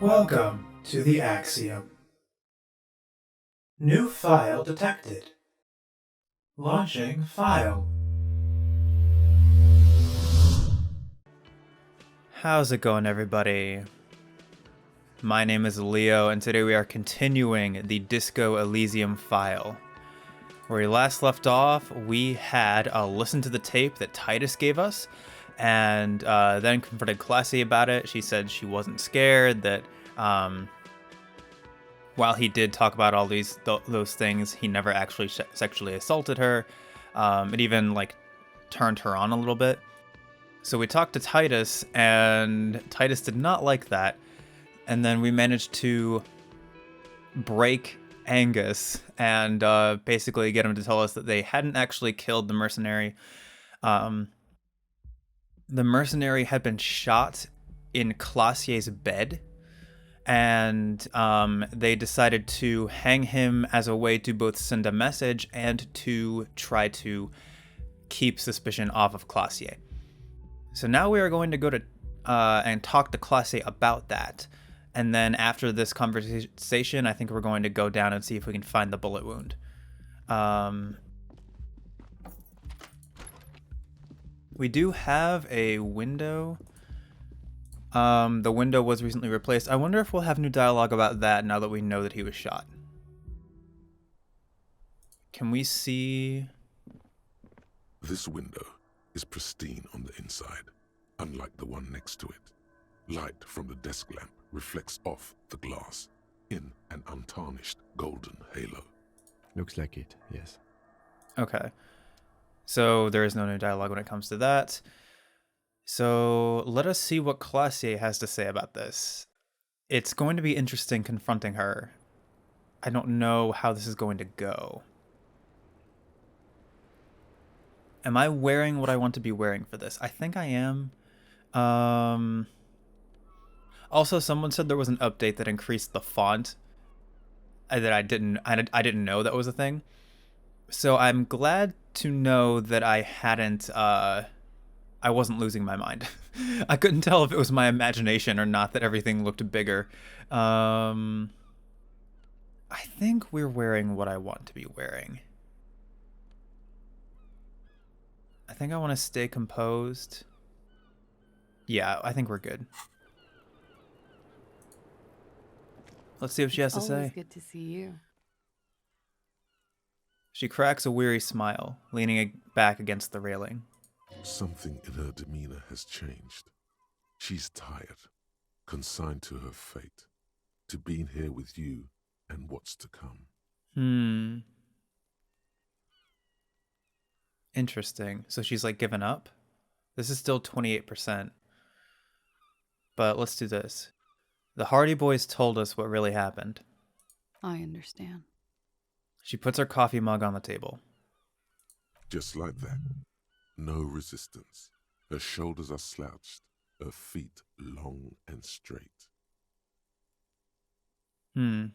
Welcome to the Axiom. New file detected. Launching file. How's it going, everybody? My name is Leo, and today we are continuing the Disco Elysium file. Where we last left off, we had listened to the tape that Titus gave us, and then confronted Klaasje about it. She said she wasn't scared, that while he did talk about all those things, he never actually sexually assaulted her. It even turned her on a little bit. So we talked to Titus, and Titus did not like that. And then we managed to break Angus and basically get him to tell us that they hadn't actually killed the mercenary. The mercenary had been shot in Klaasje's bed, and they decided to hang him as a way to both send a message and to try to keep suspicion off of Klaasje. So now we are going to go to and talk to Klaasje about that. And then after this conversation, I think we're going to go down and see if we can find the bullet wound. We do have a window. The window was recently replaced. I wonder if we'll have new dialogue about that now that we know that he was shot. Can we see? This window is pristine on the inside, unlike the one next to it. Light from the desk lamp reflects off the glass in an untarnished golden halo. Looks like it, yes. Okay. So there is no new dialogue when it comes to that. So let us see what Klaasje has to say about this. It's going to be interesting confronting her. I don't know how this is going to go. Am I wearing what I want to be wearing for this? I think I am. Also, someone said there was an update that increased the font that I didn't know that was a thing. So I'm glad to know that I hadn't I wasn't losing my mind. I couldn't tell if it was my imagination or not that everything looked bigger. I think we're wearing what I want to be wearing. I think I want to stay composed. Yeah, I think we're good. Let's see what she has to say. Always good to see you. She cracks a weary smile, leaning back against the railing. Something in her demeanor has changed. She's tired, consigned to her fate, to being here with you and what's to come. Interesting. So she's given up? This is still 28%. But let's do this. The Hardy Boys told us what really happened. I understand. She puts her coffee mug on the table. Just like that. No resistance. Her shoulders are slouched, her feet long and straight. You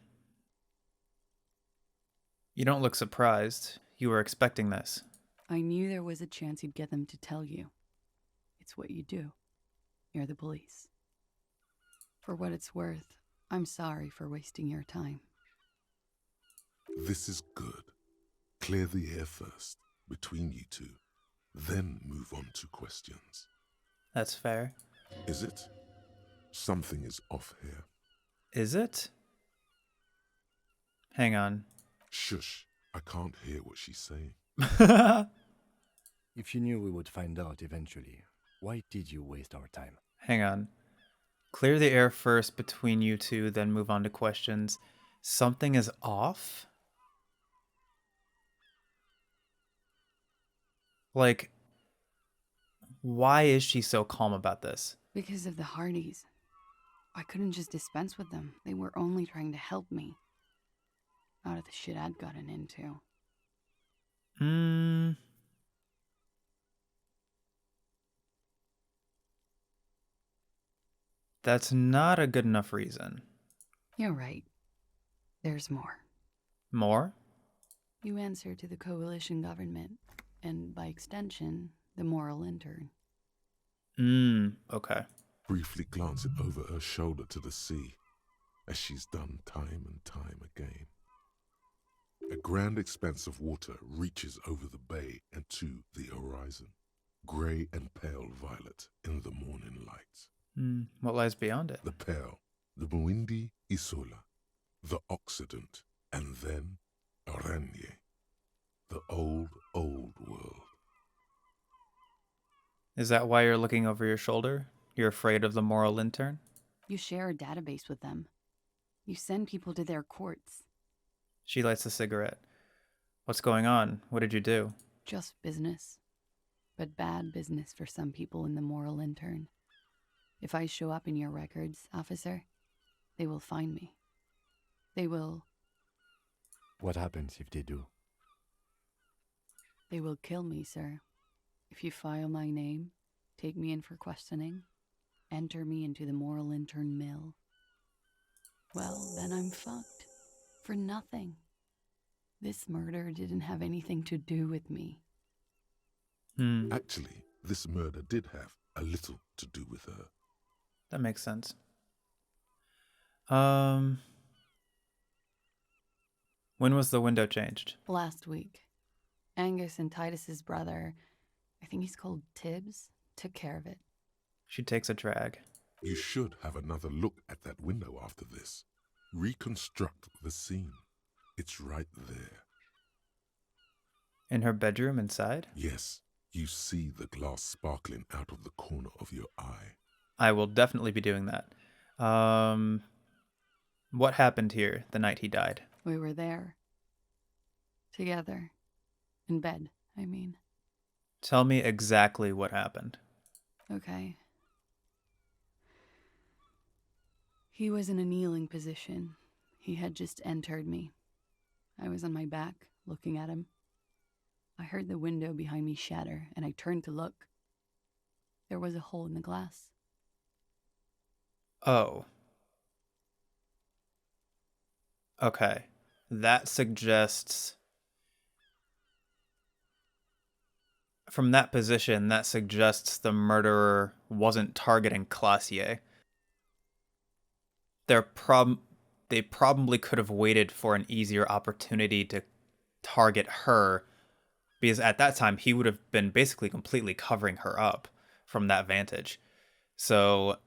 don't look surprised. You were expecting this. I knew there was a chance you'd get them to tell you. It's what you do. You're the police. For what it's worth, I'm sorry for wasting your time. This is good. Clear the air first, between you two. Then move on to questions. That's fair. Is it? Something is off here. Is it? Hang on. Shush. I can't hear what she's saying. If you knew we would find out eventually, why did you waste our time? Hang on. Clear the air first between you two, then move on to questions. Something is off? Why is she so calm about this? Because of the Hardys. I couldn't just dispense with them. They were only trying to help me. Out of the shit I'd gotten into. That's not a good enough reason. You're right. There's more. More? You answer to the coalition government, and by extension, the moral intern. Okay. Briefly glancing over her shoulder to the sea, as she's done time and time again. A grand expanse of water reaches over the bay and to the horizon, grey and pale violet in the morning light. What lies beyond it? The pale, the Muindi Isola, the Occident, and then Aranye, the old, old world. Is that why you're looking over your shoulder? You're afraid of the moral intern? You share a database with them. You send people to their courts. She lights a cigarette. What's going on? What did you do? Just business. But bad business for some people in the moral intern. If I show up in your records, officer, they will find me. They will... What happens if they do? They will kill me, sir. If you file my name, take me in for questioning, enter me into the moral intern mill, well, then I'm fucked. For nothing. This murder didn't have anything to do with me. Actually, this murder did have a little to do with her. That makes sense. When was the window changed? Last week. Angus and Titus's brother, I think he's called Tibbs, took care of it. She takes a drag. You should have another look at that window after this. Reconstruct the scene. It's right there. In her bedroom inside? Yes, you see the glass sparkling out of the corner of your eye. I will definitely be doing that. What happened here the night he died? We were there. Together. In bed, I mean. Tell me exactly what happened. Okay. He was in a kneeling position. He had just entered me. I was on my back, looking at him. I heard the window behind me shatter, and I turned to look. There was a hole in the glass. Oh. Okay. That suggests... From that position, that suggests the murderer wasn't targeting Klaasje. They probably could have waited for an easier opportunity to target her, because at that time he would have been basically completely covering her up from that vantage. So,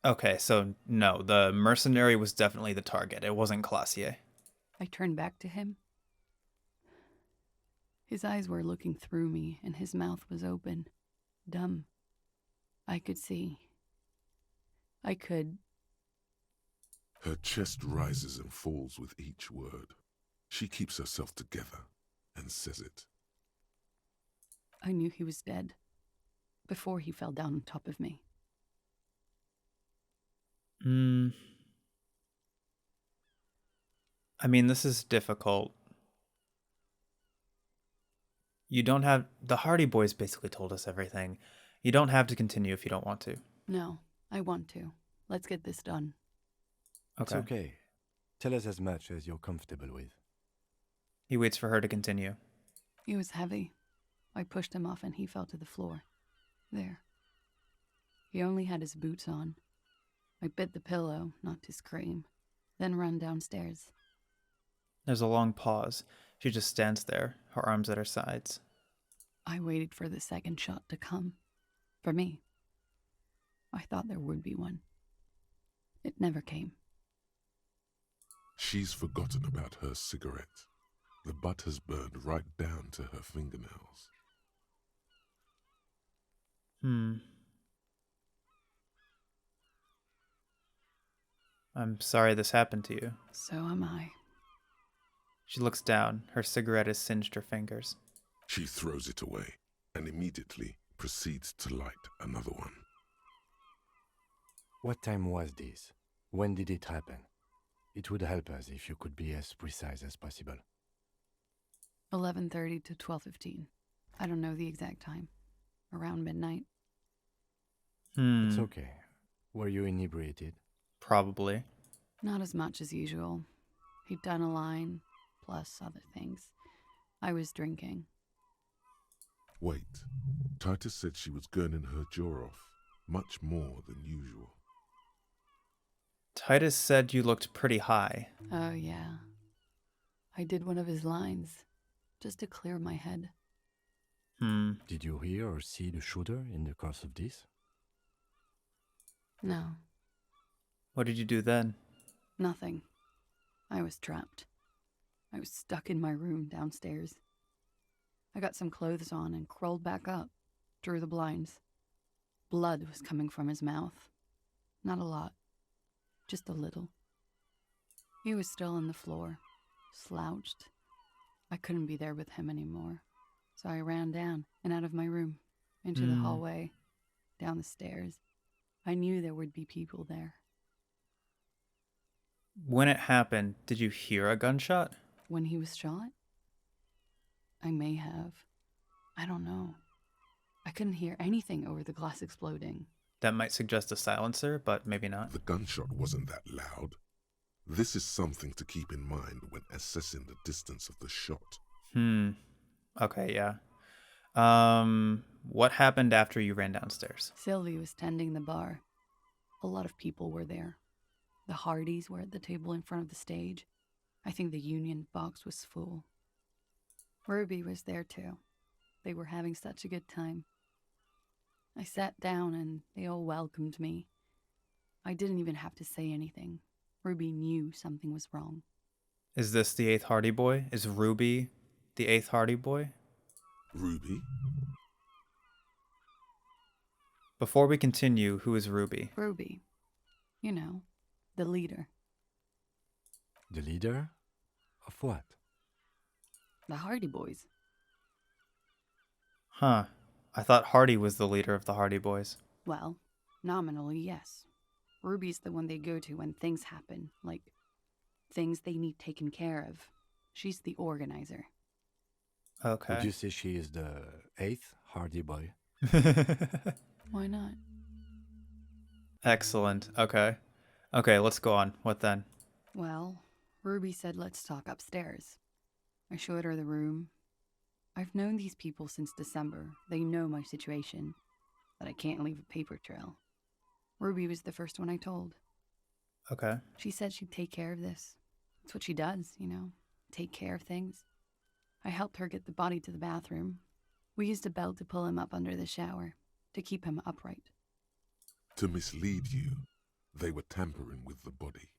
okay, so no, the mercenary was definitely the target. It wasn't Klaasje. I turned back to him. His eyes were looking through me, and his mouth was open, dumb. I could see. I could... Her chest rises and falls with each word. She keeps herself together and says it. I knew he was dead before he fell down on top of me. I mean, this is difficult. You don't have... The Hardy Boys basically told us everything. You don't have to continue if you don't want to. No, I want to. Let's get this done. It's okay. Tell us as much as you're comfortable with. He waits for her to continue. He was heavy. I pushed him off and he fell to the floor. There. He only had his boots on. I bit the pillow, not to scream, then ran downstairs. There's a long pause. She just stands there, her arms at her sides. I waited for the second shot to come. For me. I thought there would be one. It never came. She's forgotten about her cigarette. The butt has burned right down to her fingernails. I'm sorry this happened to you. So am I. She looks down. Her cigarette has singed her fingers. She throws it away and immediately proceeds to light another one. What time was this? When did it happen? It would help us if you could be as precise as possible. 11:30 to 12:15. I don't know the exact time. Around midnight. It's okay. Were you inebriated? Probably. Not as much as usual. He'd done a line, plus other things. I was drinking. Wait. Titus said she was gurning her jaw off, much more than usual. Titus said you looked pretty high. Oh, yeah. I did one of his lines, just to clear my head. Did you hear or see the shooter in the course of this? No, What did you do then? nothing. I was trapped. I was stuck in my room downstairs. I got some clothes on and crawled back up, drew the blinds. Blood was coming from his mouth. Not a lot, just a little. He was still on the floor, slouched. I couldn't be there with him anymore, so I ran down and out of my room, into the hallway, down the stairs. I knew there would be people there. When it happened, did you hear a gunshot? When he was shot? I may have. I don't know. I couldn't hear anything over the glass exploding. That might suggest a silencer, but maybe not. The gunshot wasn't that loud. This is something to keep in mind when assessing the distance of the shot. Okay, yeah. What happened after you ran downstairs? Sylvie was tending the bar. A lot of people were there. The Hardys were at the table in front of the stage. I think the union box was full. Ruby was there too. They were having such a good time. I sat down and they all welcomed me. I didn't even have to say anything. Ruby knew something was wrong. Is this the 8th Hardy Boy? Is Ruby the 8th Hardy Boy? Ruby? Before we continue, who is Ruby? Ruby. You know, the leader. The leader? Of what? The Hardy Boys. Huh. I thought Hardy was the leader of the Hardy Boys. Well, nominally, yes. Ruby's the one they go to when things happen, like things they need taken care of. She's the organizer. Okay. Would you say she is the 8th Hardy Boy? Why not? Excellent. Okay. Okay, let's go on. What then? Well, Ruby said let's talk upstairs. I showed her the room. I've known these people since December. They know my situation, that I can't leave a paper trail. Ruby was the first one I told. Okay. She said she'd take care of this. It's what she does, you know, take care of things. I helped her get the body to the bathroom. We used a belt to pull him up under the shower, to keep him upright. To mislead you, they were tampering with the body.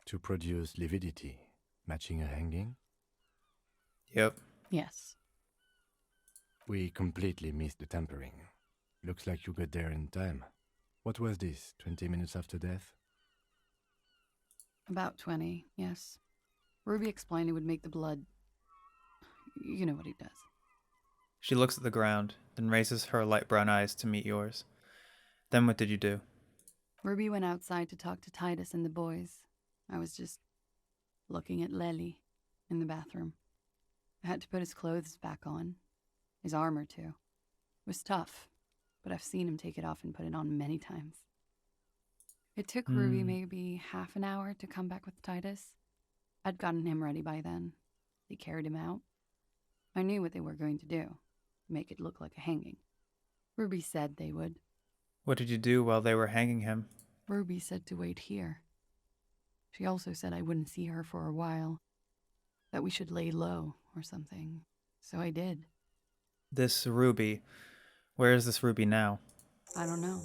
To produce lividity, matching a hanging? Yep. Yes. We completely missed the tampering. Looks like you got there in time. What was this, 20 minutes after death? About 20, yes. Ruby explained it would make the blood... You know what he does. She looks at the ground, then raises her light brown eyes to meet yours. Then what did you do? Ruby went outside to talk to Titus and the boys. I was just looking at Lely in the bathroom. I had to put his clothes back on. His armor, too. It was tough, but I've seen him take it off and put it on many times. It took Ruby maybe half an hour to come back with Titus. I'd gotten him ready by then. They carried him out. I knew what they were going to do, make it look like a hanging. Ruby said they would. What did you do while they were hanging him? Ruby said to wait here. She also said I wouldn't see her for a while, that we should lay low or something. So I did. This Ruby. Where is this Ruby now? I don't know.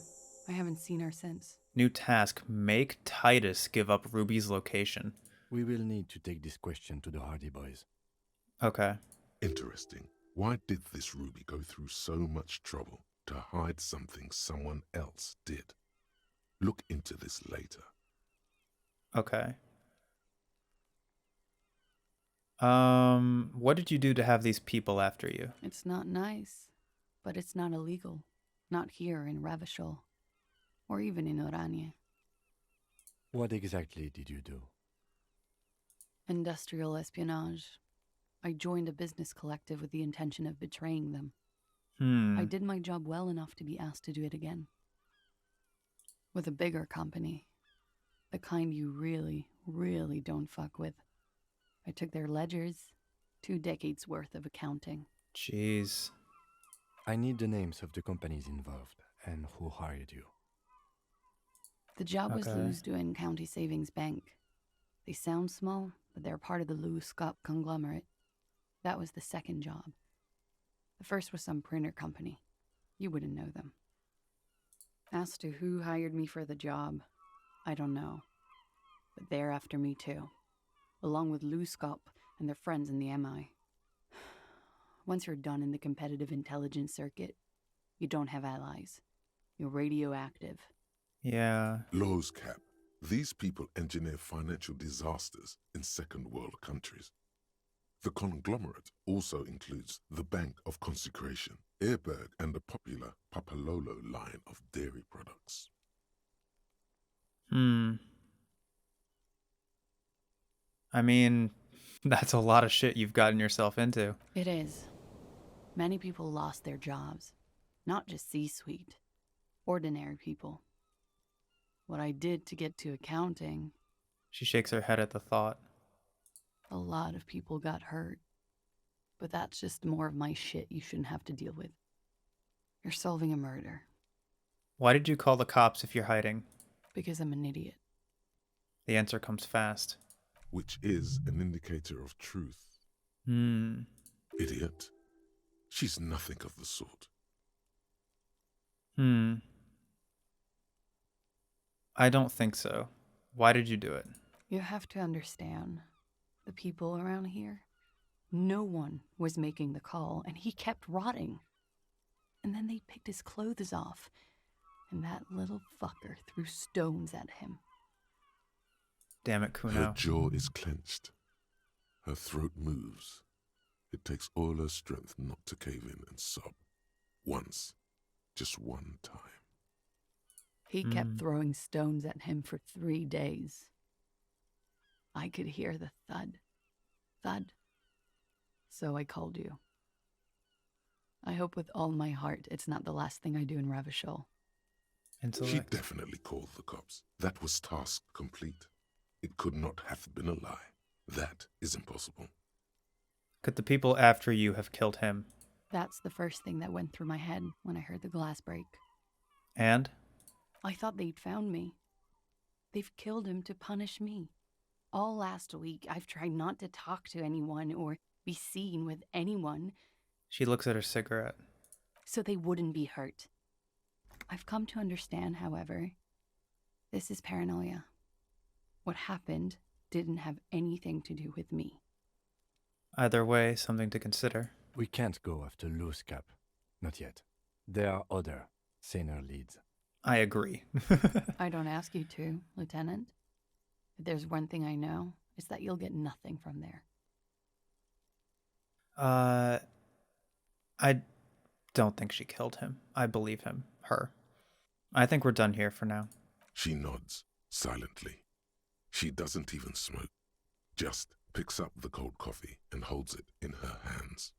I haven't seen her since. New task. Make Titus give up Ruby's location. We will need to take this question to the Hardy Boys. Okay. Interesting. Why did this Ruby go through so much trouble to hide something someone else did? Look into this later. Okay. What did you do to have these people after you? It's not nice, but it's not illegal. Not here in Ravishol, or even in Oranje. What exactly did you do? Industrial espionage. I joined a business collective with the intention of betraying them. I did my job well enough to be asked to do it again. With a bigger company. The kind you really, really don't fuck with. I took their ledgers, 2 decades worth of accounting. Jeez. I need the names of the companies involved and who hired you. The job was Okay. Lou's doing County Savings Bank. They sound small, but they're part of the Lou Scott conglomerate. That was the second job. The first was some printer company. You wouldn't know them. As to who hired me for the job, I don't know. But they're after me too, along with Lou Scott and their friends in the MI. Once you're done in the competitive intelligence circuit, you don't have allies. You're radioactive. Yeah. Lowe's Cap. These people engineer financial disasters in second world countries. The conglomerate also includes the Bank of Consecration, Airberg, and the popular Papalolo line of dairy products. I mean, that's a lot of shit you've gotten yourself into. It is. Many people lost their jobs. Not just C-suite. Ordinary people. What I did to get to accounting, She shakes her head at the thought. a lot of people got hurt. But that's just more of my shit you shouldn't have to deal with. You're solving a murder. Why did you call the cops if you're hiding? Because I'm an idiot. The answer comes fast. Which is an indicator of truth. Idiot. She's nothing of the sort. I don't think so. Why did you do it? You have to understand, the people around here, no one was making the call, and he kept rotting. And then they picked his clothes off, and that little fucker threw stones at him. Damn it, Her Kuno. jaw is clenched. Her throat moves. It takes all her strength not to cave in and sob. Once. Just one time. He kept throwing stones at him for 3 days. I could hear the thud. Thud. So I called you. I hope with all my heart it's not the last thing I do in Ravishol. She Intellect. definitely called the cops. That was task complete. It could not have been a lie. That is impossible. Could the people after you have killed him? That's the first thing that went through my head when I heard the glass break. And? I thought they'd found me. They've killed him to punish me. All last week, I've tried not to talk to anyone or be seen with anyone She looks at her cigarette. so they wouldn't be hurt. I've come to understand, however, this is paranoia. What happened didn't have anything to do with me. Either way, something to consider. We can't go after Loose Cap. Not yet. There are other, saner leads. I agree. I don't ask you to, Lieutenant. If there's one thing I know, it's that you'll get nothing from there. I don't think she killed him. I believe him. Her. I think we're done here for now. She nods, silently. She doesn't even smoke. Just picks up the cold coffee and holds it in her hands.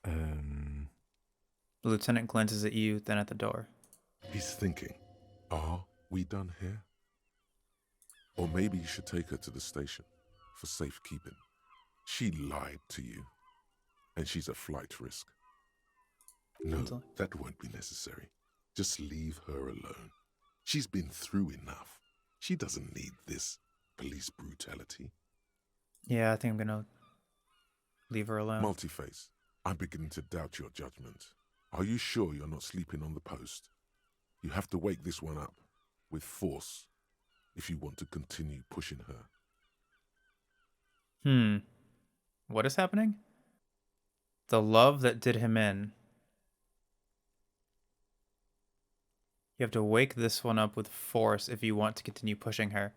The lieutenant glances at you, then at the door. He's thinking, are we done here? Or maybe you should take her to the station for safekeeping. She lied to you, and she's a flight risk. No, that won't be necessary. Just leave her alone. She's been through enough. She doesn't need this police brutality. Yeah, I think I'm gonna leave her alone. Multiface, I'm beginning to doubt your judgment. Are you sure you're not sleeping on the post? You have to wake this one up, with force, if you want to continue pushing her. What is happening? The love that did him in. You have to wake this one up with force if you want to continue pushing her.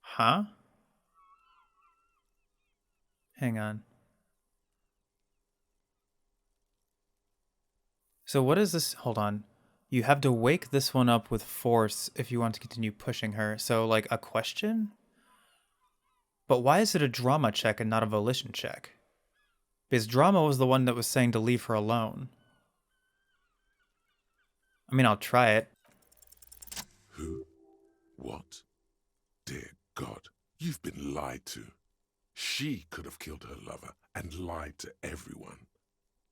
Huh? Hang on. So what is this? Hold on. You have to wake this one up with force if you want to continue pushing her. So, like, a question? But why is it a drama check and not a volition check? Because drama was the one that was saying to leave her alone. I mean, I'll try it. Who? What? Dear God, you've been lied to. She could have killed her lover and lied to everyone.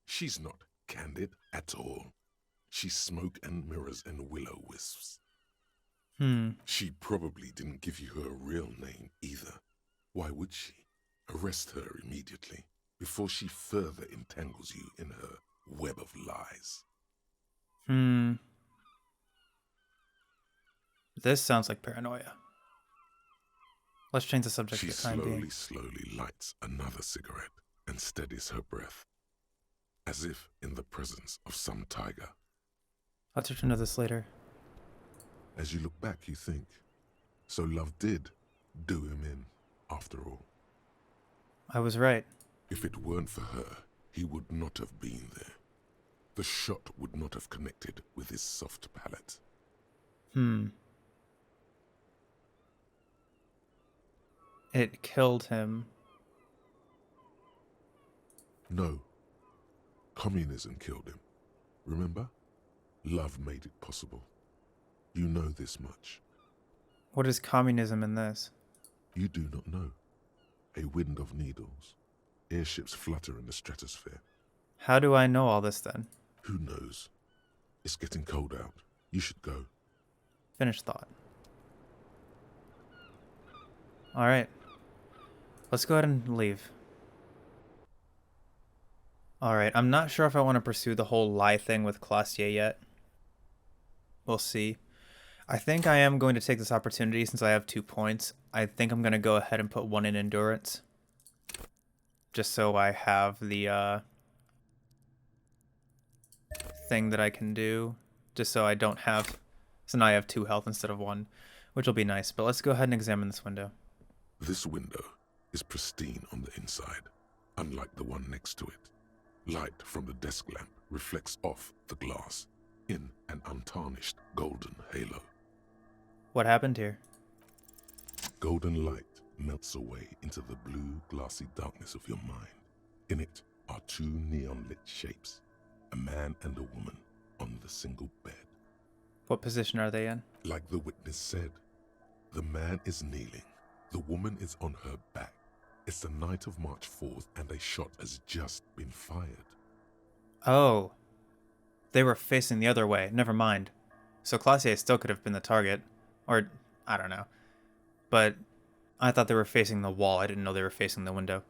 She's not candid at all. She's smoke and mirrors and will-o-wisps. Hmm. She probably didn't give you her real name either. Why would she? Arrest her immediately, before she further entangles you in her web of lies. Hmm. This sounds like paranoia. Let's change the subject She for the time being. slowly lights another cigarette and steadies her breath, as if in the presence of some tiger. I'll return to this later. As you look back, you think, so love did do him in, after all. I was right. If it weren't for her, he would not have been there. The shot would not have connected with his soft palate. Hmm. It killed him. No. Communism killed him. Remember? Love made it possible. You know this much. What is communism in this? You do not know. A wind of needles. Airships flutter in the stratosphere. How do I know all this then? Who knows? It's getting cold out. You should go. Finished thought. Alright. Let's go ahead and leave. Alright, I'm not sure if I want to pursue the whole lie thing with Klaasje yet. We'll see. I think I am going to take this opportunity since I have 2 points. I think I'm going to go ahead and put 1 in endurance. Just so I have the thing that I can do. Just so I don't have... So now I have 2 health instead of 1, which will be nice. But let's go ahead and examine this window. This window is pristine on the inside, unlike the one next to it. Light from the desk lamp reflects off the glass in an untarnished golden halo. What happened here? Golden light melts away into the blue, glassy darkness of your mind. In it are 2 neon-lit shapes, a man and a woman on the single bed. What position are they in? Like the witness said, the man is kneeling, the woman is on her back. It's the night of March 4th and a shot has just been fired. Oh. They were facing the other way. Never mind. So Klaasje still could have been the target. Or, I don't know. But I thought they were facing the wall. I didn't know they were facing the window.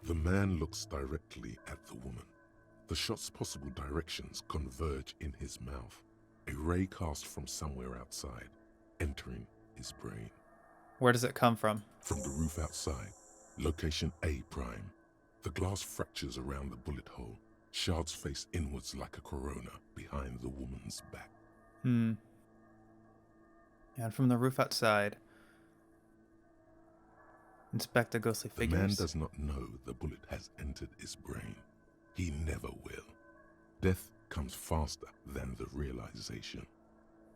The man looks directly at the woman. The shot's possible directions converge in his mouth. A ray cast from somewhere outside, entering his brain. Where does it come from? From the roof outside, location A prime. The glass fractures around the bullet hole. Shards face inwards like a corona behind the woman's back. And from the roof outside. Inspect the ghostly The figures. man does not know the bullet has entered his brain. He never will. Death comes faster than the realization.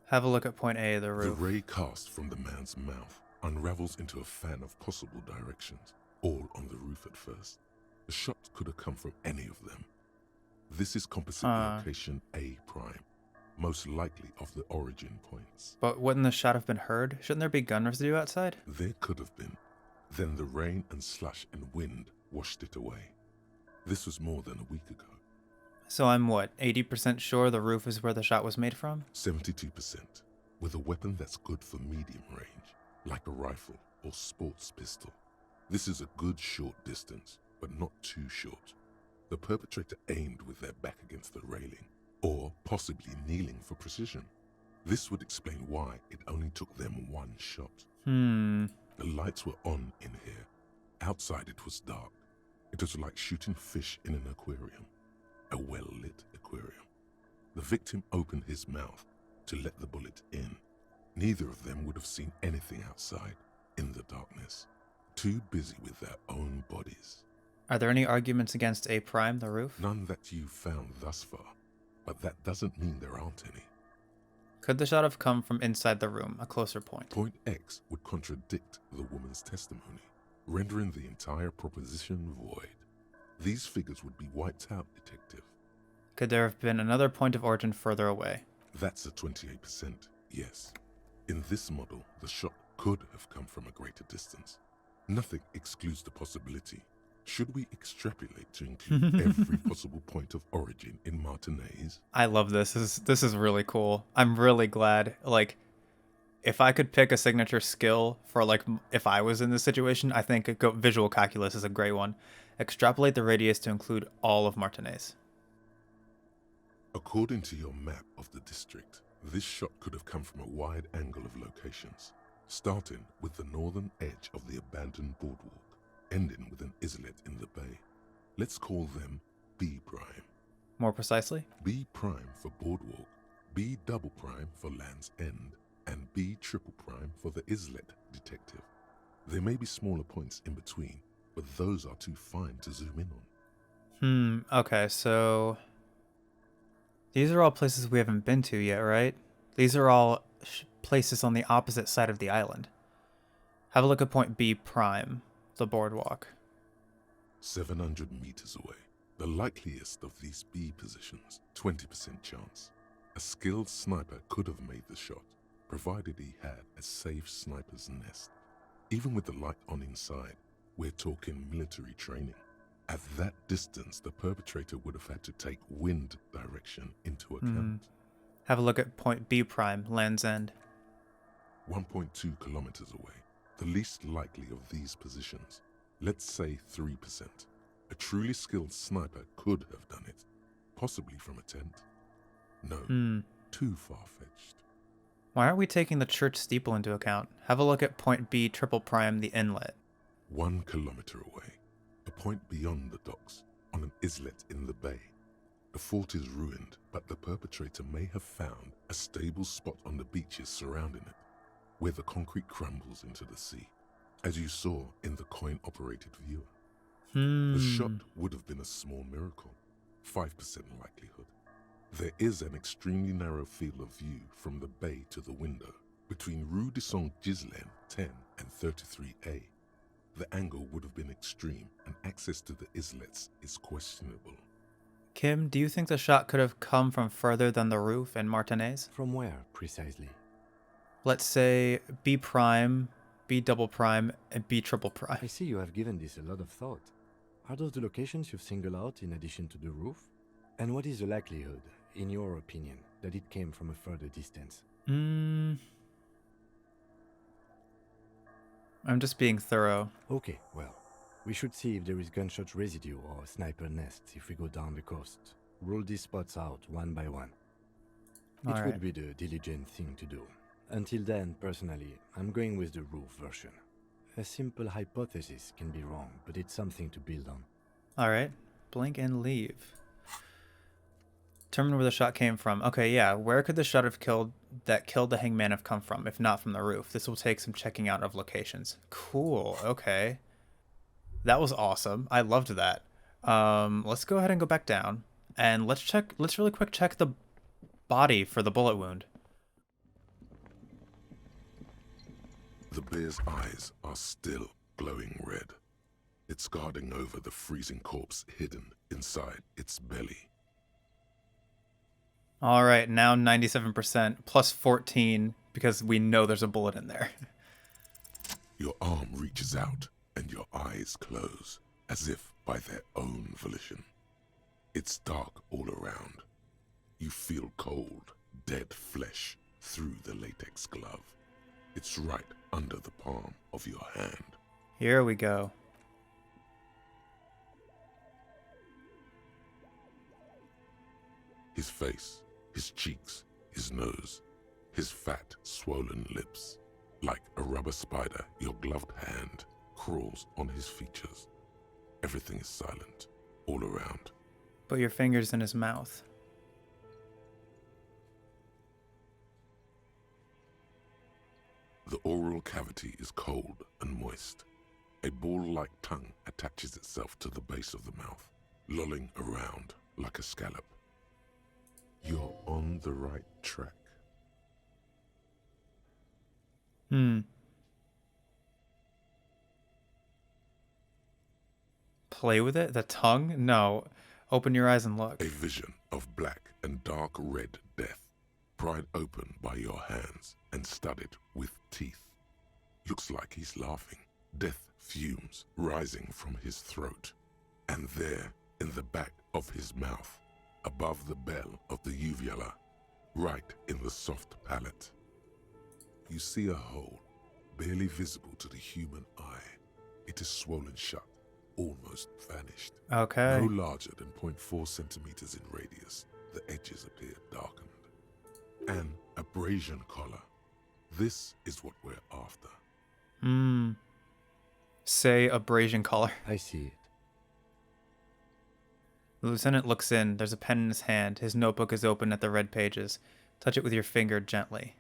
Have a look at point A of the roof. The ray cast from the man's mouth unravels into a fan of possible directions, all on the roof at first. The shot could have come from any of them. This is composite location A prime, most likely of the origin points. But wouldn't the shot have been heard? Shouldn't there be gun residue outside? There could have been. Then the rain and slush and wind washed it away. This was more than a week ago. So I'm what, 80% sure the roof is where the shot was made from? 72%, with a weapon that's good for medium range, like a rifle or sports pistol. This is a good short distance, but not too short. The perpetrator aimed with their back against the railing, or possibly kneeling for precision. This would explain why it only took them 1 shot. The lights were on in here. Outside it was dark. It was like shooting fish in an aquarium. A well-lit aquarium. The victim opened his mouth to let the bullet in. Neither of them would have seen anything outside, in the darkness. Too busy with their own bodies. Are there any arguments against A prime, the roof? None that you've found thus far, but that doesn't mean there aren't any. Could the shot have come from inside the room, a closer point? Point X would contradict the woman's testimony, rendering the entire proposition void. These figures would be wiped out, detective. Could there have been another point of origin further away? That's a 28%, yes. In this model, the shot could have come from a greater distance. Nothing excludes the possibility. Should we extrapolate to include every possible point of origin in Martinez? I love this. This is really cool. I'm really glad. Like, if I could pick a signature skill for, like, if I was in this situation, I think visual calculus is a great one. Extrapolate the radius to include all of Martinez. According to your map of the district, this shot could have come from a wide angle of locations, starting with the northern edge of the abandoned boardwalk, ending with an islet in the bay. Let's call them B prime. More precisely? B prime for boardwalk, B double prime for Land's End, and B triple prime for the islet detective. There may be smaller points in between, but those are too fine to zoom in on. Okay, so these are all places we haven't been to yet, right? These are all places on the opposite side of the island. Have a look at point B prime, the boardwalk. 700 meters away. The likeliest of these B positions, 20% chance. A skilled sniper could have made the shot, provided he had a safe sniper's nest. Even with the light on inside, we're talking military training. At that distance, the perpetrator would have had to take wind direction into account. Have a look at point B prime, Land's End. 1.2 kilometers away. The least likely of these positions. Let's say 3%. A truly skilled sniper could have done it. Possibly from a tent. No, too far-fetched. Why aren't we taking the church steeple into account? Have a look at point B triple prime, the inlet. 1 kilometer away. A point beyond the docks, on an islet in the bay. The fort is ruined, but the perpetrator may have found a stable spot on the beaches surrounding it, where the concrete crumbles into the sea, as you saw in the coin-operated viewer. The shot would have been a small miracle, 5% likelihood. There is an extremely narrow field of view from the bay to the window, between Rue de Saint-Ghislain 10 and 33A. The angle would have been extreme, and access to the islets is questionable. Kim, do you think the shot could have come from further than the roof in Martinez? From where, precisely? Let's say B prime, B double prime, and B triple prime. I see you have given this a lot of thought. Are those the locations you've singled out in addition to the roof? And what is the likelihood, in your opinion, that it came from a further distance? I'm just being thorough. Okay, well, we should see if there is gunshot residue or sniper nests if we go down the coast. Rule these spots out one by one. It would be the diligent thing to do. Until then, personally, I'm going with the roof version. A simple hypothesis can be wrong, but it's something to build on. Alright, blink and leave. Determine where the shot came from. Okay, yeah, where could the shot killed the hangman have come from, if not from the roof? This will take some checking out of locations. Cool, okay. That was awesome. I loved that. Let's go ahead and go back down. And let's really quick check the body for the bullet wound. The bear's eyes are still glowing red. It's guarding over the freezing corpse hidden inside its belly. Alright, now 97%, plus 14, because we know there's a bullet in there. Your arm reaches out, and your eyes close, as if by their own volition. It's dark all around. You feel cold, dead flesh through the latex glove. It's right under the palm of your hand. Here we go. His face, his cheeks, his nose, his fat, swollen lips. Like a rubber spider, your gloved hand crawls on his features. Everything is silent, all around. Put your fingers in his mouth. The oral cavity is cold and moist. A ball-like tongue attaches itself to the base of the mouth, lolling around like a scallop. You're on the right track. Play with it? The tongue? No. Open your eyes and look. A vision of black and dark red death, pried open by your hands and studded with teeth. Looks like he's laughing. Death fumes rising from his throat. And there, in the back of his mouth, above the bell of the uvula, right in the soft palate, you see a hole, barely visible to the human eye. It is swollen shut, almost vanished. Okay. No larger than 0.4 centimeters in radius, the edges appear darkened. An abrasion collar. This is what we're after. Say abrasion collar. I see it. The lieutenant looks in. There's a pen in his hand. His notebook is open at the red pages. Touch it with your finger gently.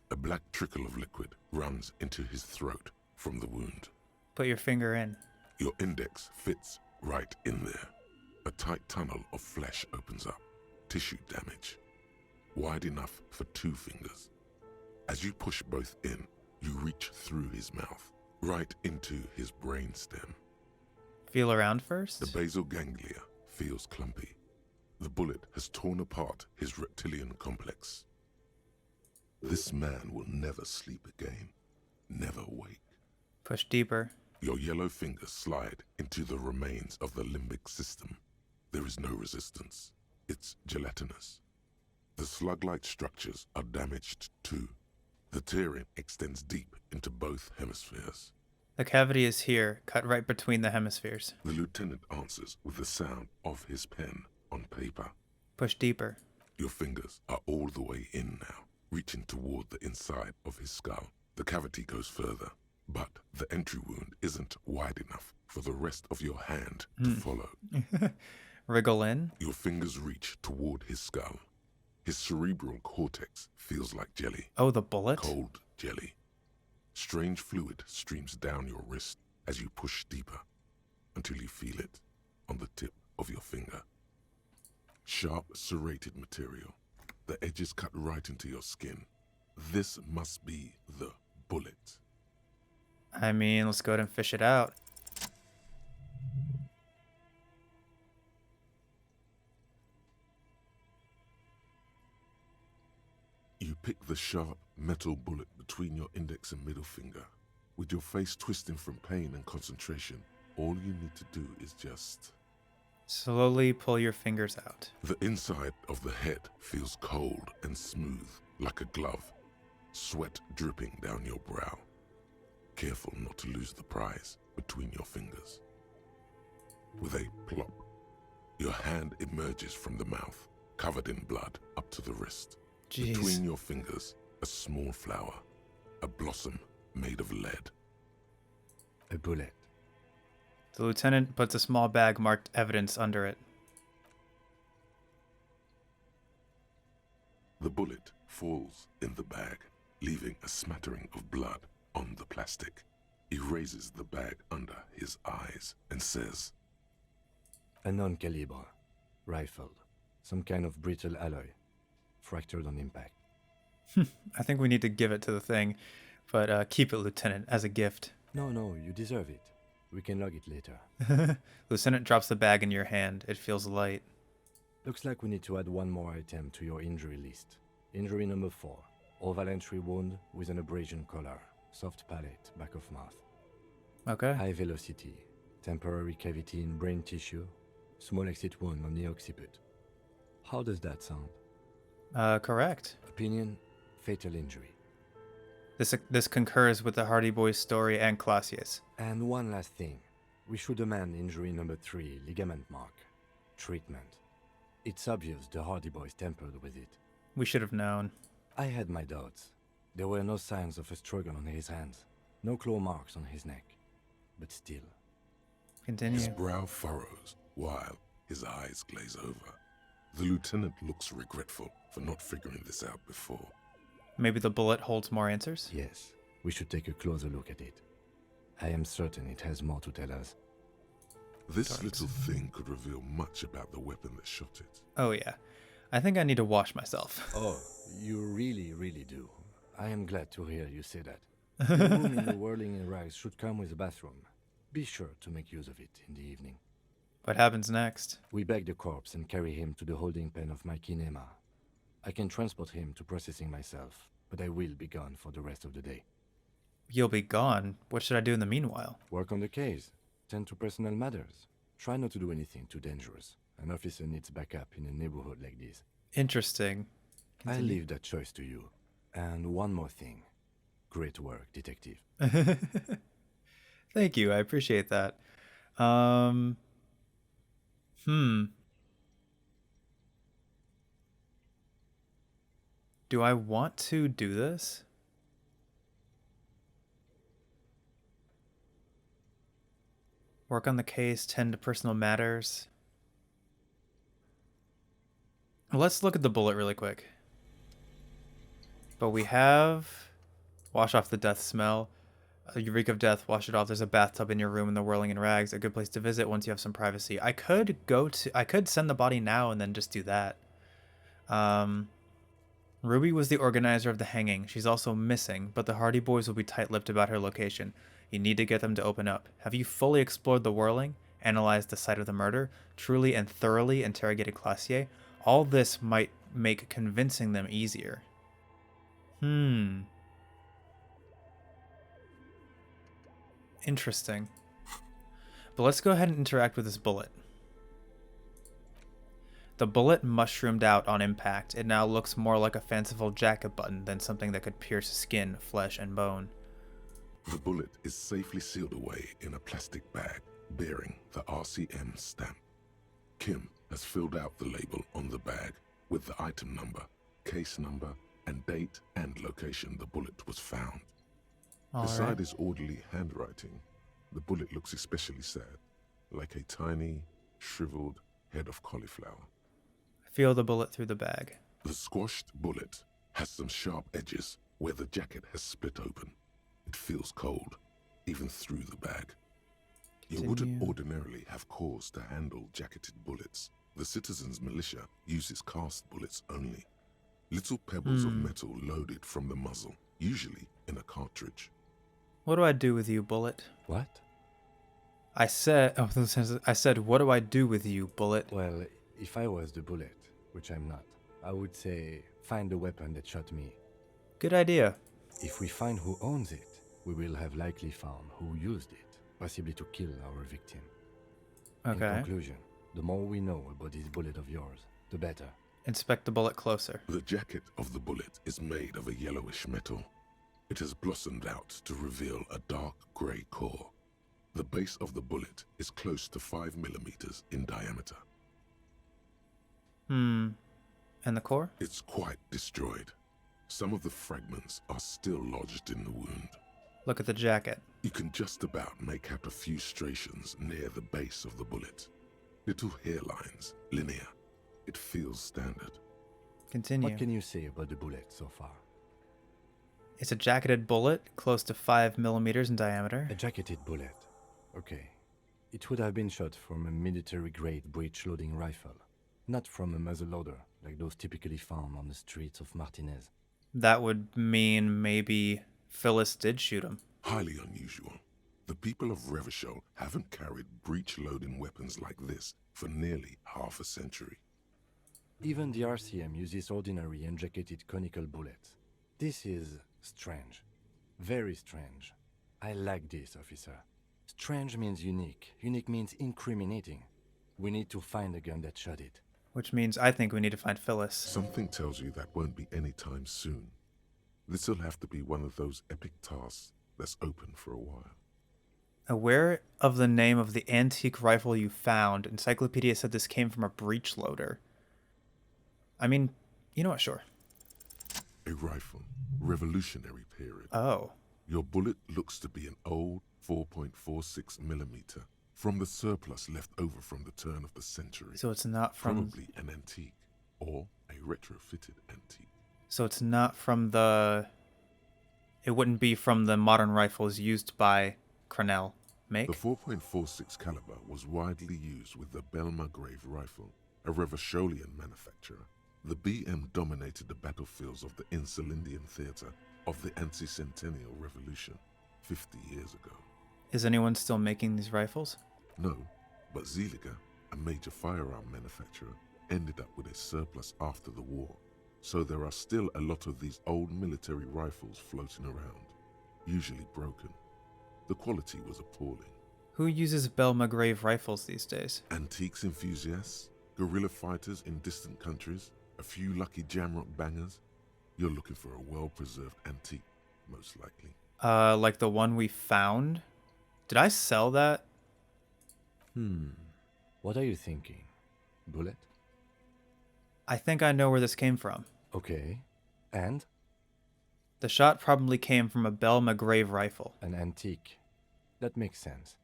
A black trickle of liquid runs into his throat from the wound. Put your finger in. Your index fits right in there. A tight tunnel of flesh opens up. Tissue damage. Wide enough for 2 fingers. As you push both in, you reach through his mouth, right into his brain stem. Feel around first. The basal ganglia feels clumpy. The bullet has torn apart his reptilian complex. This man will never sleep again, never wake. Push deeper. Your yellow fingers slide into the remains of the limbic system. There is no resistance. It's gelatinous. The slug-like structures are damaged too. The tearing extends deep into both hemispheres. The cavity is here, cut right between the hemispheres. The lieutenant answers with the sound of his pen on paper. Push deeper. Your fingers are all the way in now, reaching toward the inside of his skull. The cavity goes further, but the entry wound isn't wide enough for the rest of your hand to follow. Wriggle in. Your fingers reach toward his skull. His cerebral cortex feels like jelly. Oh, the bullet? Cold jelly. Strange fluid streams down your wrist as you push deeper until you feel it on the tip of your finger. Sharp, serrated material. The edges cut right into your skin. This must be the bullet. I mean, let's go ahead and fish it out. You pick the sharp metal bullet between your index and middle finger. With your face twisting from pain and concentration, all you need to do is just... Slowly pull your fingers out. The inside of the head feels cold and smooth, like a glove. Sweat dripping down your brow. Careful not to lose the prize between your fingers. With a plop, your hand emerges from the mouth, covered in blood up to the wrist. Jeez. Between your fingers, a small flower, a blossom made of lead. A bullet. The lieutenant puts a small bag marked evidence under it. The bullet falls in the bag, leaving a smattering of blood on the plastic. He raises the bag under his eyes and says, A non-caliber. Rifled. Some kind of brittle alloy. Fractured on impact. I think we need to give it to the thing, but keep it, Lieutenant, as a gift. No, you deserve it. We can log it later. Lieutenant drops the bag in your hand. It feels light. Looks like we need to add one more item to your injury list. Injury number 4. Oval entry wound with an abrasion collar. Soft palate, back of mouth. Okay. High velocity. Temporary cavity in brain tissue. Small exit wound on the occiput. How does that sound? Correct. Opinion, fatal injury. This concurs with the Hardy Boys story and Klaasje's. And one last thing. We should demand injury number 3, ligament mark. Treatment. It's obvious the Hardy Boys tampered with it. We should have known. I had my doubts. There were no signs of a struggle on his hands. No claw marks on his neck. But still. Continue. His brow furrows while his eyes glaze over. The lieutenant looks regretful for not figuring this out before. Maybe the bullet holds more answers? Yes, we should take a closer look at it. I am certain it has more to tell us. This little thing could reveal much about the weapon that shot it. Oh, yeah. I think I need to wash myself. Oh, you really do. I am glad to hear you say that. The room in the whirling in rags should come with a bathroom. Be sure to make use of it in the evening. What happens next? We bag the corpse and carry him to the holding pen of my kinema. I can transport him to processing myself, but I will be gone for the rest of the day. You'll be gone. What should I do in the meanwhile? Work on the case. Tend to personal matters. Try not to do anything too dangerous. An officer needs backup in a neighborhood like this. Interesting. I Continue. leave that choice to you. And one more thing. Great work, detective. Thank you. I appreciate that. Um, Do I want to do this? Work on the case, tend to personal matters. Let's look at the bullet really quick. But we have wash off the death smell. You reek of death, wash it off. There's a bathtub in your room and the whirling in rags. A good place to visit once you have some privacy. I could send the body now and then just do that. Ruby was the organizer of the hanging. She's also missing, but the Hardy Boys will be tight-lipped about her location. You need to get them to open up. Have you fully explored the whirling? Analyzed the site of the murder? Truly and thoroughly interrogated Klaasje? All this might make convincing them easier. Interesting. But let's go ahead and interact with this bullet. The bullet mushroomed out on impact. It now looks more like a fanciful jacket button than something that could pierce skin, flesh, and bone. The bullet is safely sealed away in a plastic bag bearing the RCM stamp. Kim has filled out the label on the bag with the item number, case number, and date and location the bullet was found. Beside his orderly handwriting, the bullet looks especially sad, like a tiny, shriveled head of cauliflower. Feel the bullet through the bag. The squashed bullet has some sharp edges where the jacket has split open. It feels cold, even through the bag. You wouldn't ordinarily have cause to handle jacketed bullets. The citizens' militia uses cast bullets only. Little pebbles of metal loaded from the muzzle, usually in a cartridge. What do I do with you, bullet? What? I said, what do I do with you, bullet? Well, if I was the bullet, which I'm not, I would say, find the weapon that shot me. Good idea. If we find who owns it, we will have likely found who used it, possibly to kill our victim. Okay. In conclusion, the more we know about this bullet of yours, the better. Inspect the bullet closer. The jacket of the bullet is made of a yellowish metal. It has blossomed out to reveal a dark grey core. The base of the bullet is close to 5 millimeters in diameter. And the core? It's quite destroyed. Some of the fragments are still lodged in the wound. Look at the jacket. You can just about make out a few striations near the base of the bullet. Little hairlines, linear. It feels standard. Continue. What can you say about the bullet so far? It's a jacketed bullet, close to 5 millimeters in diameter. A jacketed bullet. Okay. It would have been shot from a military-grade breech-loading rifle, not from a muzzleloader like those typically found on the streets of Martinez. That would mean maybe Phyllis did shoot him. Highly unusual. The people of Revachol haven't carried breech-loading weapons like this for nearly half a century. Even the RCM uses ordinary unjacketed conical bullets. This is strange. Very strange. I like this, officer. Strange means unique. Unique means incriminating. We need to find the gun that shot it. Which means I think we need to find Phyllis. Something tells you that won't be any time soon. This'll have to be one of those epic tasks that's open for a while. Aware of the name of the antique rifle you found, Encyclopedia said this came from a breech loader. I mean, you know what, sure. A rifle. Revolutionary period. Oh. Your bullet looks to be an old 4.46 millimeter from the surplus left over from the turn of the century. So it's not from... Probably an antique or a retrofitted antique. So it's not from the... It wouldn't be from the modern rifles used by Crenell. Make? The 4.46 caliber was widely used with the Belmargrave rifle, a Revacholian manufacturer. The BM dominated the battlefields of the Insulindian theater of the anti-centennial revolution 50 years ago. Is anyone still making these rifles? No, but Zeliger, a major firearm manufacturer, ended up with a surplus after the war. So there are still a lot of these old military rifles floating around, usually broken. The quality was appalling. Who uses Bell McGrave rifles these days? Antiques enthusiasts, guerrilla fighters in distant countries, a few lucky jamrock bangers. You're looking for a well-preserved antique, most likely. Like the one we found? Did I sell that? What are you thinking? Bullet? I think I know where this came from. Okay. And? The shot probably came from a Bell McGrave rifle. An antique. That makes sense.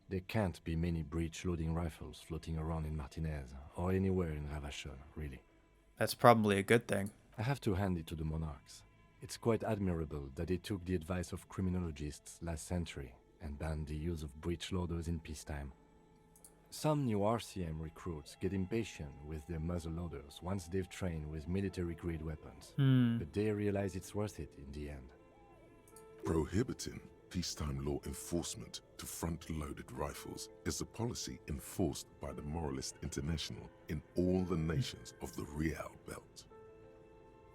There can't be many breech-loading rifles floating around in Martinez, or anywhere in Ravachol, really. That's probably a good thing. I have to hand it to the monarchs. It's quite admirable that they took the advice of criminologists last century and banned the use of breech loaders in peacetime. Some new RCM recruits get impatient with their muzzle loaders once they've trained with military-grade weapons, but they realize it's worth it in the end. Prohibiting peacetime law enforcement to front-loaded rifles is a policy enforced by the Moralist International in all the nations of the Real Belt.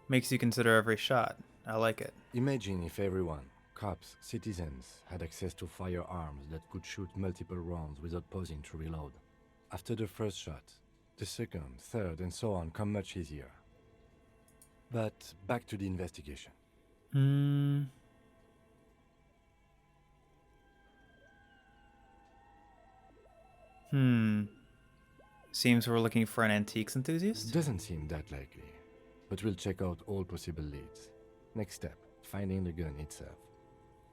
Makes you consider every shot. I like it. Imagine if everyone, cops, citizens, had access to firearms that could shoot multiple rounds without pausing to reload. After the first shot, the second, third, and so on come much easier. But back to the investigation. Seems we're looking for an antiques enthusiast? Doesn't seem that likely, but we'll check out all possible leads. Next step, finding the gun itself.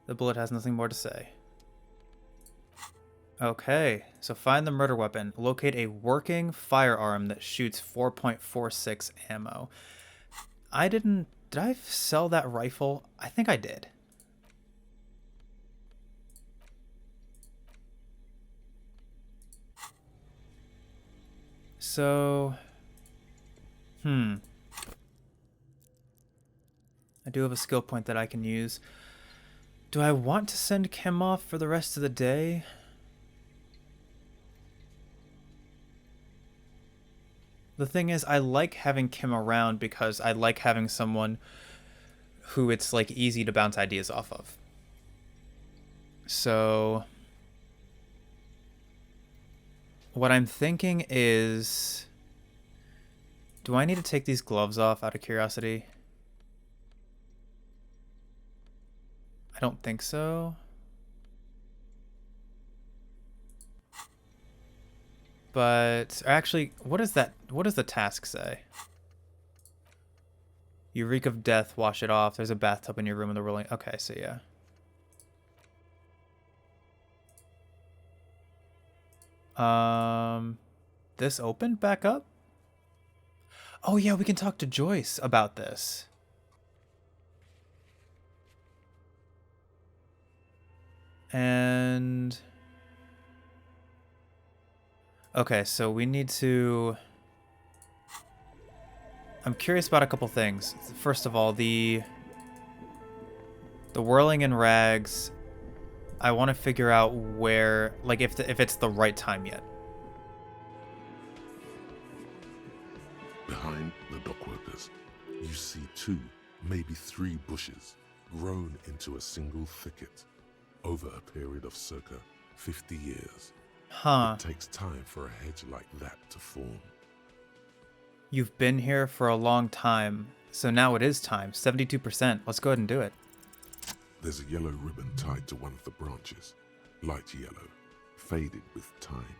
The bullet has nothing more to say. Okay, so find the murder weapon. Locate a working firearm that shoots 4.46 ammo. Did I sell that rifle? I think I did. So, I do have a skill point that I can use. Do I want to send Kim off for the rest of the day? The thing is, I like having Kim around because I like having someone who it's like easy to bounce ideas off of. So what I'm thinking is, do I need to take these gloves off out of curiosity? I don't think so. But actually, what is that? What does the task say? You reek of death, wash it off. There's a bathtub in your room in the rolling. Okay, so yeah. This opened back up? Oh yeah, we can talk to Joyce about this. And okay, so we need to, I'm curious about a couple things. First of all, the whirling in rags, I want to figure out where, like if it's the right time yet. Behind the dockworkers, you see 2, maybe 3 bushes grown into a single thicket over a period of circa 50 years. Huh. It takes time for a hedge like that to form. You've been here for a long time, so now it is time. 72%. Let's go ahead and do it. There's a yellow ribbon tied to one of the branches, light yellow, faded with time.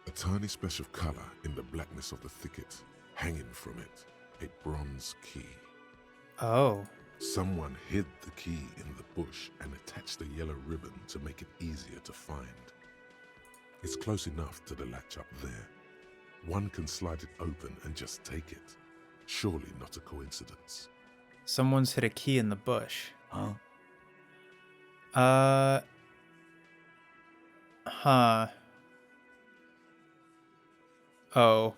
A tiny splash of color in the blackness of the thicket, hanging from it, a bronze key. Oh. Someone hid the key in the bush and attached the yellow ribbon to make it easier to find. It's close enough to the latch up there. One can slide it open and just take it. Surely not a coincidence. Someone's hid a key in the bush. Huh? Huh. Oh.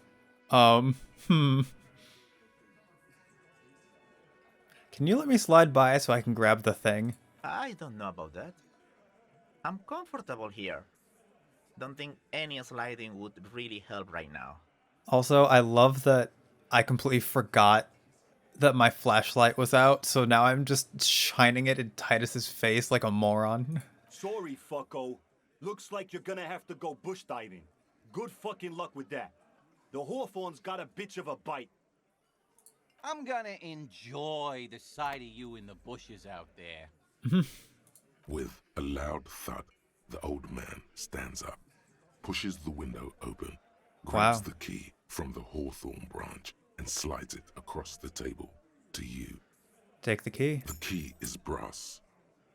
Can you let me slide by so I can grab the thing? I don't know about that. I'm comfortable here. Don't think any sliding would really help right now. Also, I love that I completely forgot that my flashlight was out, so now I'm just shining it in Titus's face like a moron. Sorry, fucko. Looks like you're gonna have to go bush diving. Good fucking luck with that. The Hawthorne's got a bitch of a bite. I'm gonna enjoy the sight of you in the bushes out there. With a loud thud, the old man stands up, pushes the window open, grabs the key from the hawthorn branch, and slides it across the table to you. Take the key. The key is brass.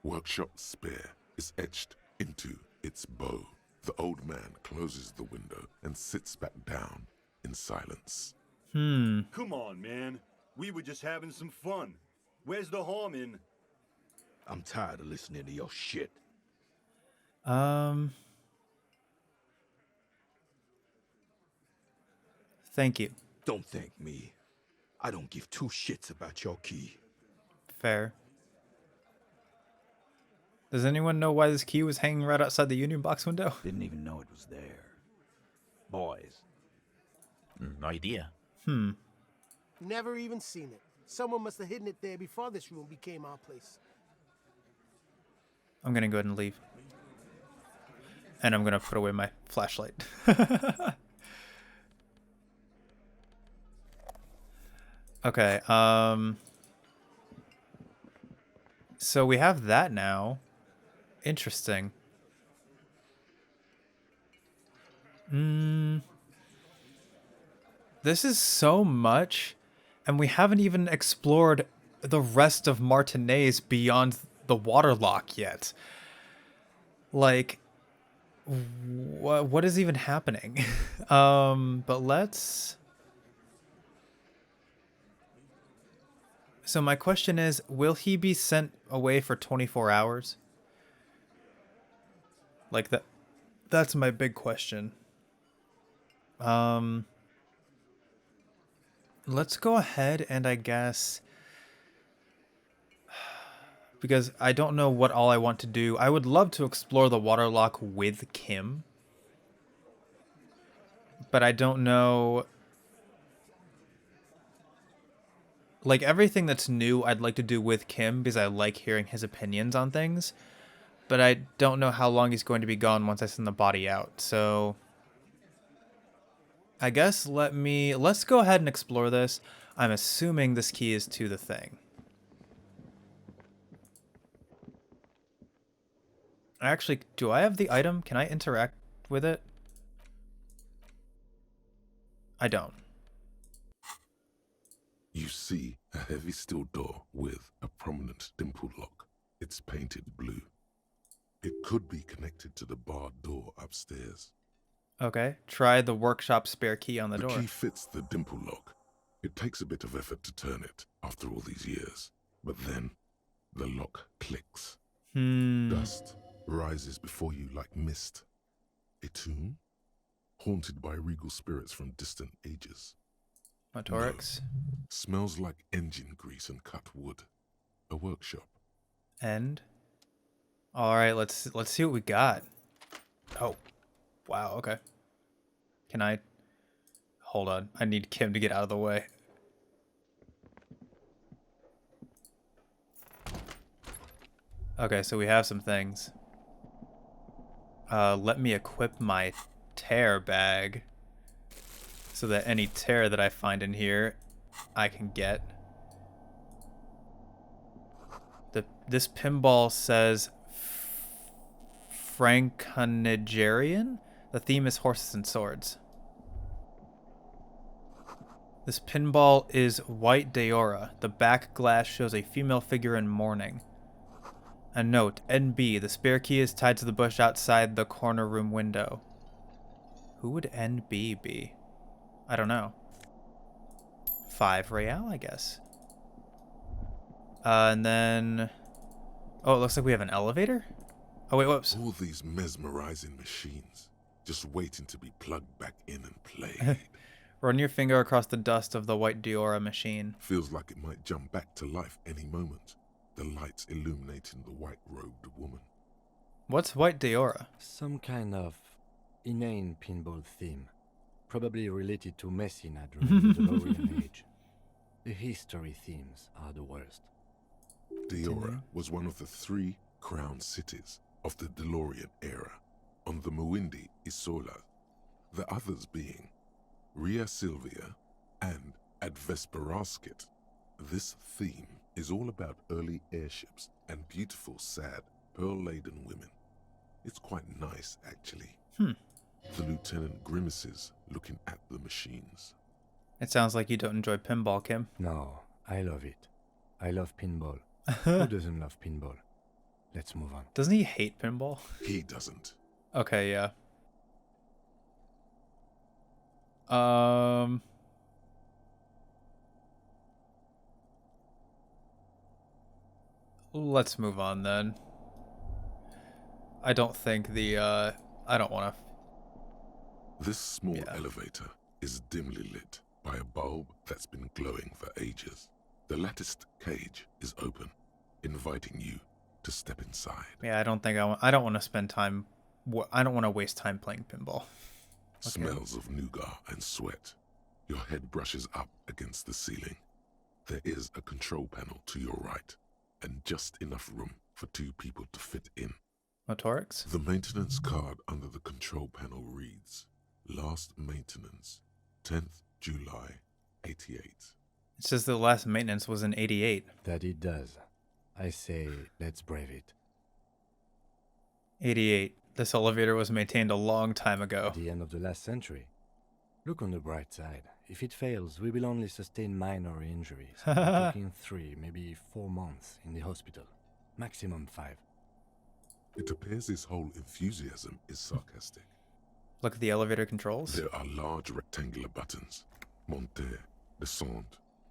Workshop spare is etched into its bow. The old man closes the window and sits back down in silence. Come on, man. We were just having some fun. Where's the harm in? I'm tired of listening to your shit. Thank you. Don't thank me. I don't give two shits about your key. Fair. Does anyone know why this key was hanging right outside the Union Box window? Didn't even know it was there. Boys. No idea. Never even seen it. Someone must have hidden it there before this room became our place. I'm gonna go ahead and leave. And I'm gonna put away my flashlight. Okay, so we have that now. Interesting. This is so much, and we haven't even explored the rest of Martinaise beyond the waterlock yet. Like, what is even happening? But let's... So my question is, will he be sent away for 24 hours? Like that's my big question. Let's go ahead and I guess, because I don't know what all I want to do. I would love to explore the waterlock with Kim, but I don't know. Like, everything that's new I'd like to do with Kim because I like hearing his opinions on things. But I don't know how long he's going to be gone once I send the body out. So I guess let's go ahead and explore this. I'm assuming this key is to the thing. Actually, do I have the item? Can I interact with it? I don't. You see a heavy steel door with a prominent dimple lock. It's painted blue. It could be connected to the barred door upstairs. Okay, try the workshop spare key on the door. The key fits the dimple lock. It takes a bit of effort to turn it after all these years. But then, the lock clicks. Dust rises before you like mist. A tomb? Haunted by regal spirits from distant ages. Motorix. No. Smells like engine grease and cut wood. A workshop. And? Alright, let's see what we got. Oh. Wow, okay. Can I... Hold on. I need Kim to get out of the way. Okay, so we have some things. Let me equip my tear bag so that any tear that I find in here I can get. This pinball says Franconigerian? The theme is horses and swords. This pinball is white Deora. The back glass shows a female figure in mourning. A note, NB, the spare key is tied to the bush outside the corner room window. Who would NB be? I don't know. 5 real, I guess. And then... Oh, it looks like we have an elevator? Oh, wait, whoops. All these mesmerizing machines, just waiting to be plugged back in and played. Run your finger across the dust of the white Deora machine. Feels like it might jump back to life any moment. The lights illuminating the white-robed woman. What's white Deora? Some kind of inane pinball theme. Probably related to Messina during the DeLorean age. The history themes are the worst. Deora was one of the 3 crown cities of the DeLorean era. on the Muindi Isola, the others being Ria Silvia and Advesperaskit. This theme is all about early airships and beautiful, sad, pearl-laden women. It's quite nice, actually. The lieutenant grimaces, looking at the machines. It sounds like you don't enjoy pinball, Kim. No, I love it. I love pinball. Who doesn't love pinball? Let's move on. Doesn't he hate pinball? He doesn't. Okay, yeah. Let's move on then. I don't think I don't want to. This small elevator is dimly lit by a bulb that's been glowing for ages. The latticed cage is open, inviting you to step inside. Yeah, I don't want to spend time. I don't want to waste time playing pinball. Okay. Smells of nougat and sweat. Your head brushes up against the ceiling. There is a control panel to your right, and just enough room for 2 people to fit in. Motorix? The maintenance card under the control panel reads, Last maintenance, 10th July, 88. It says the last maintenance was in 88. That it does. I say, let's brave it. 88. This elevator was maintained a long time ago. At the end of the last century. Look on the bright side. If it fails, we will only sustain minor injuries. We're talking 3, maybe 4 months in the hospital. Maximum 5. It appears his whole enthusiasm is sarcastic. Look at the elevator controls. There are large rectangular buttons, monter, descente,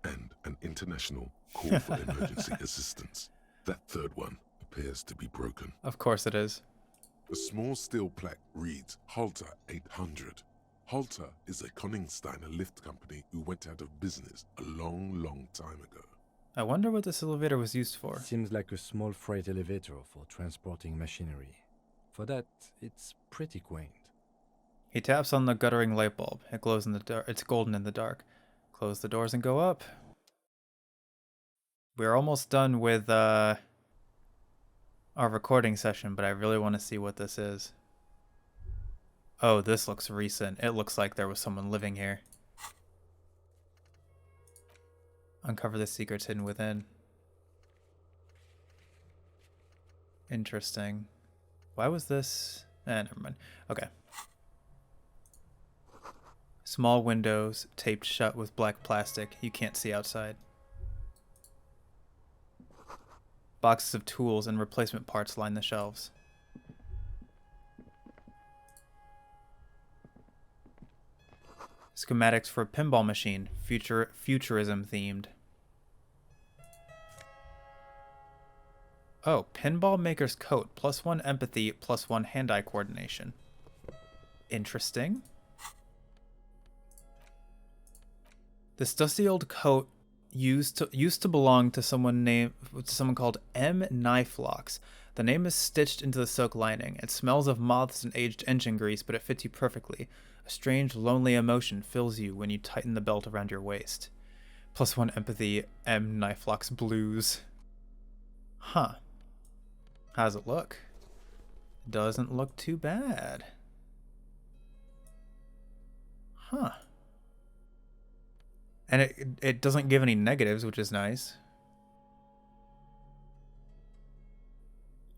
and an international call for emergency assistance. That third one appears to be broken. Of course it is. A small steel plaque reads Halter 800. Halter is a Koningsteiner lift company who went out of business a long time ago. I wonder what this elevator was used for. Seems like a small freight elevator for transporting machinery. For that, it's pretty quaint. He taps on the guttering light bulb. It glows in the dark. It's golden in the dark. Close the doors and go up. We're almost done with our recording session, but I really want to see what this is. Oh, this looks recent. It looks like there was someone living here. Uncover the secrets hidden within. Interesting. Why was this? Never mind. Okay. Small windows taped shut with black plastic. You can't see outside. Boxes of tools and replacement parts line the shelves. Schematics for a pinball machine, futurism themed. Oh, pinball maker's coat, +1 empathy, +1 hand-eye coordination. Interesting. This dusty old coat used to belong to someone called M. Knifelocks. The name is stitched into the silk lining. It smells of moths and aged engine grease, but it fits you perfectly. A strange, lonely emotion fills you when you tighten the belt around your waist. +1 empathy, M. Knifelocks blues. Huh. How does it look? Doesn't look too bad. Huh. And it doesn't give any negatives, which is nice.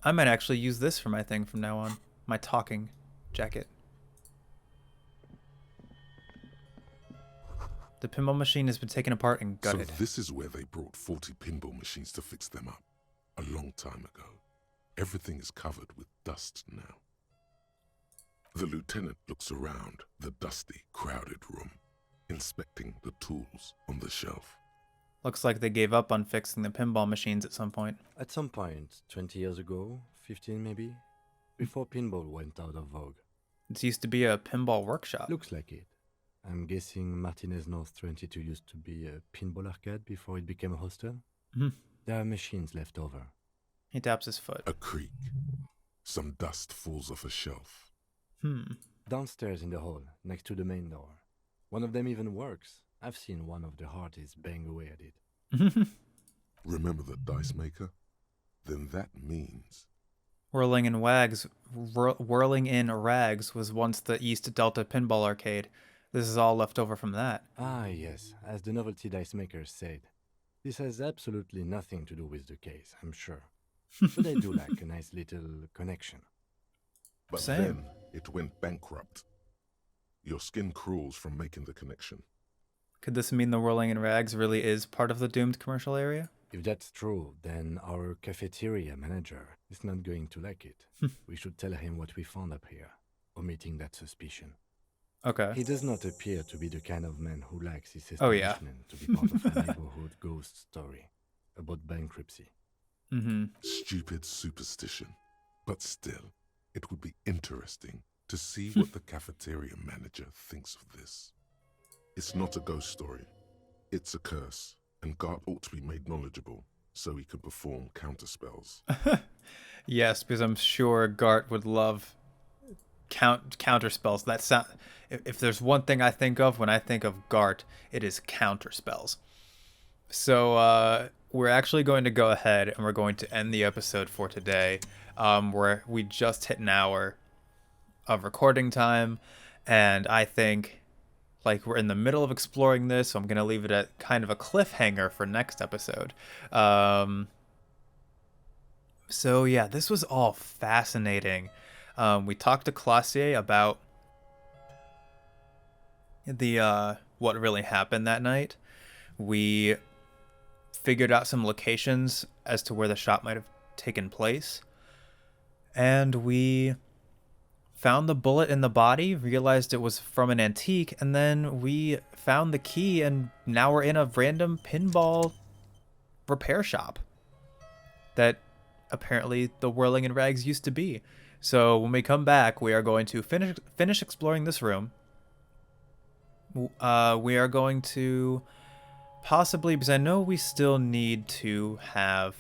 I might actually use this for my thing from now on. My talking jacket. The pinball machine has been taken apart and gutted. So this is where they brought 40 pinball machines to fix them up. A long time ago. Everything is covered with dust now. The lieutenant looks around the dusty, crowded room, inspecting the tools on the shelf. Looks like they gave up on fixing the pinball machines at some point. At some point, 20 years ago, 15 maybe, before pinball went out of vogue. It used to be a pinball workshop. Looks like it. I'm guessing Martinez North 22 used to be a pinball arcade before it became a hostel. There are machines left over. He taps his foot. A creak. Some dust falls off a shelf. Downstairs in the hall, next to the main door. One of them even works. I've seen one of the Hardys bang away at it. Remember the dice maker? Then that means... Whirling in Rags was once the East Delta Pinball Arcade. This is all left over from that. Ah, yes, as the novelty dice makers said. This has absolutely nothing to do with the case, I'm sure. But I do like a nice little connection. But Same. then it went bankrupt. Your skin crawls from making the connection. Could this mean the Whirling in Rags really is part of the doomed commercial area? If that's true, then our cafeteria manager is not going to like it. We should tell him what we found up here, omitting that suspicion. Okay. He does not appear to be the kind of man who likes his Oh, yeah. establishment to be part of a neighborhood ghost story about bankruptcy. Mm-hmm. Stupid superstition. But still, it would be interesting to see what the cafeteria manager thinks of this. It's not a ghost story. It's a curse, and Gart ought to be made knowledgeable so he can perform counterspells. Yes, because I'm sure Gart would love counterspells. That sound. If there's one thing I think of when I think of Gart, it is counterspells. So we're actually going to go ahead and we're going to end the episode for today. Where we just hit an hour of recording time, and I think like we're in the middle of exploring this, so I'm going to leave it at kind of a cliffhanger for next episode. So yeah, this was all fascinating. We talked to Klaasje about the what really happened that night. We figured out some locations as to where the shot might have taken place. And we found the bullet in the body, realized it was from an antique, and then we found the key, and now we're in a random pinball repair shop that apparently the Whirling in Rags used to be. So when we come back, we are going to finish exploring this room. We are going to possibly, because I know we still need to have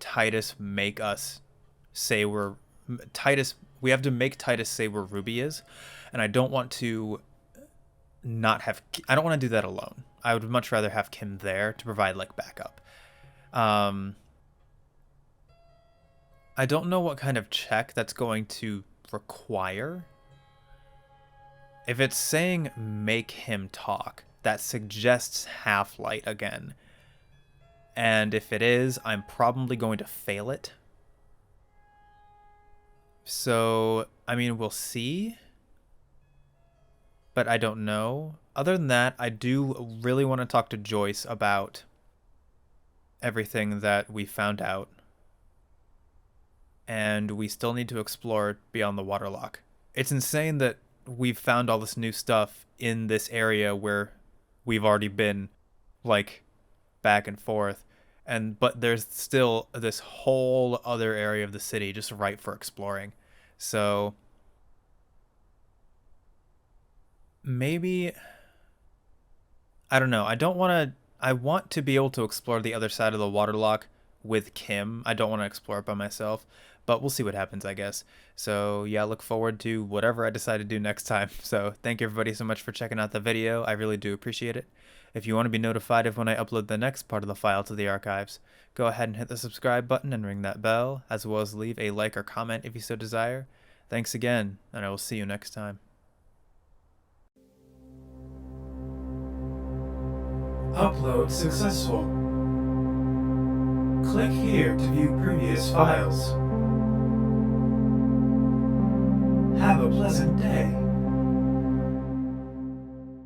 Titus make us say we're Titus. We have to make Titus say where Ruby is, and I don't want to not have. I don't want to do that alone. I would much rather have Kim there to provide like backup. I don't know what kind of check that's going to require. If it's saying make him talk, that suggests Half-Light again. And if it is, I'm probably going to fail it. So, I mean, we'll see. But I don't know. Other than that, I do really want to talk to Joyce about everything that we found out. And we still need to explore beyond the waterlock. It's insane that we've found all this new stuff in this area where we've already been, like, back and forth, but there's still this whole other area of the city just ripe for exploring. So maybe, I don't know. I want to be able to explore the other side of the waterlock with Kim. I don't want to explore it by myself, but we'll see what happens, I guess. So yeah, look forward to whatever I decide to do next time. So thank you everybody so much for checking out the video. I really do appreciate it. If you want to be notified of when I upload the next part of the file to the archives, go ahead and hit the subscribe button and ring that bell, as well as leave a like or comment if you so desire. Thanks again, and I will see you next time. Upload successful. Click here to view previous files. Have a pleasant day.